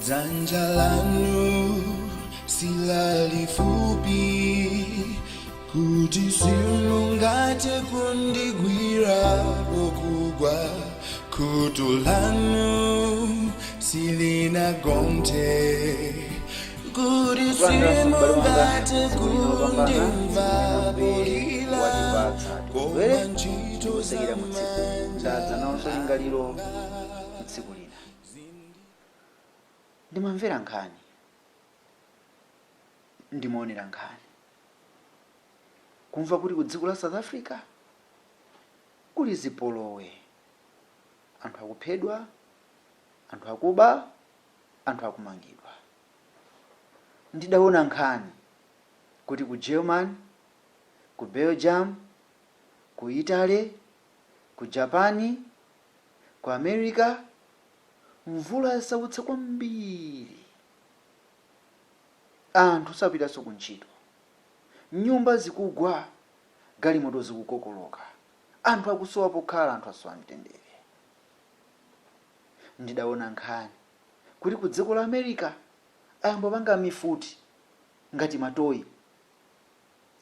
Dzanja lanu silalifupi kuti simungate kundigwira pokugwa, khutu lanu silinagonte kuti simungate kundimva polila koma ntchito ndadza nawonso lingaliro tsiku lina. Ndimamvera nkhani, ndimaonera nkhani, kumva kuti ku dziko la South Africa kuli zipolowe, anthu akuphedwa, anthu akuba, anthu akumangidwa. Ndidaona nkhani kuti ku German, ku Belgium, ku Italy, ku Japan, ku America mvula yasautsa kwambiri, anthu sapitanso kuntchito, nyumba zikugwa, galimoto zikukokoloka, anthu akusowa pokhala, anthu asowa mtendere. Ndidaona nkhani kuti ku dziko la America ayamba panga mifuti ngati matoyi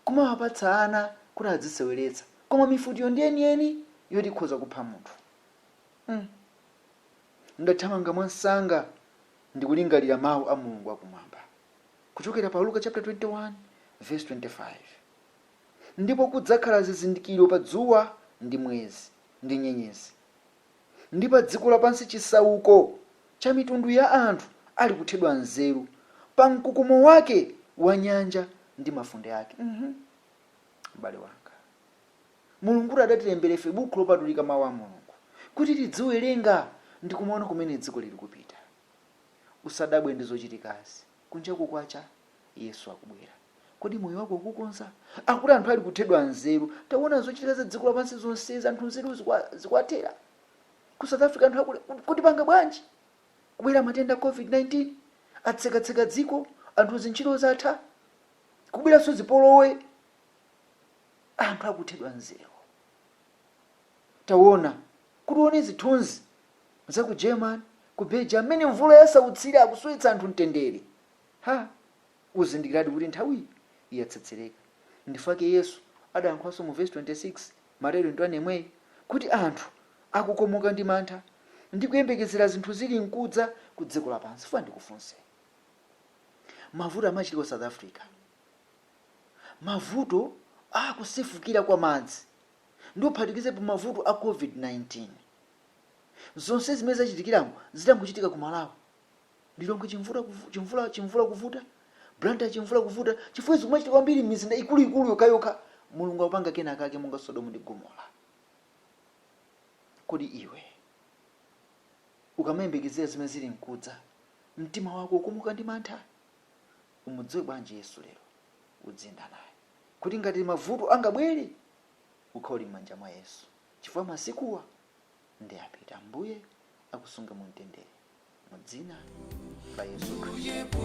kumawapatsa ana kuti aziseweretsa, koma mifutiyo ndi yeniyeni yoti ikhoza kupha munthu. Ndathamanga mwansanga ndikulingalira mawu a Mulungu akumwamba kuchokera pa Luka chapter 21 verse 25. Ndipo kudzakhala zizindikiro pa dzuwa ndi mwezi ndi nyenyezi, ndi pa dziko lapansi chisauko cha mitundu ya anthu ali kuthedwa nzeru pa mkukumo wake wa nyanja ndi mafunde ake. M'bale wanga, Mulungu adatilembera ife buku lopatulika mawu a Mulungu kuti tidziwerenga ndi kumaona kumene dziko lili kupita. Usadabwe ndi zochitikazi kunja kukwacha, Yesu akubwera. Kodi moyo wako ukukonza? Akuti anthu ali kuthedwa nzeru. Taona zochitika za dziko lapansi zonse, anthu nzeru zikuwathera. Ku South Africa anthu kuti panga bwanji? Kubwera matenda COVID-19, atsekatseka dziko, anthu zintchito zatha, kubweranso zipolowe, anthu akuthedwa nzeru. Taona kuti zithunzi za ku German, ku Belgium, amene mvula yasautsira akusowetsa anthu mtendere. Uzindikiradi kuti nthawi yatsetsereka. Ndifake Yesu adayankhanso mu verse 26 Mateyu 21 kuti anthu akukomoka ndi mantha ndi kuyembekezera zinthu zili mkudza ku dziko lapansi. Funa ndikufunse, mavuto amachitika South Africa, mavuto akusefukira kwa madzi ndiophatikize pa mavuto a COVID-19. Zonse zimene zachitikiramo zitangochitika ku Malawi, Lilongwe chimvula kuvuta, Blantyre chimvula kuvuta, chifukwa zimachitika kwambiri mizinda ikuluikulu yokayokha. Mulungu akupanga kenaka ake monga Sodomu ndi Gomora. Kodi iwe ukamayembekezera zimene zili mkudza, mtima wako ukumuka ndi mantha? Umudziwe bwanji Yesu lero, udziyenda naye kuti ngati mavuto angabwere ukhale m'manja mwa Yesu, chifukwa masikuwa ndi apita. Ambuye akusunge mu mtendere mu dzina la Yesu Khristu.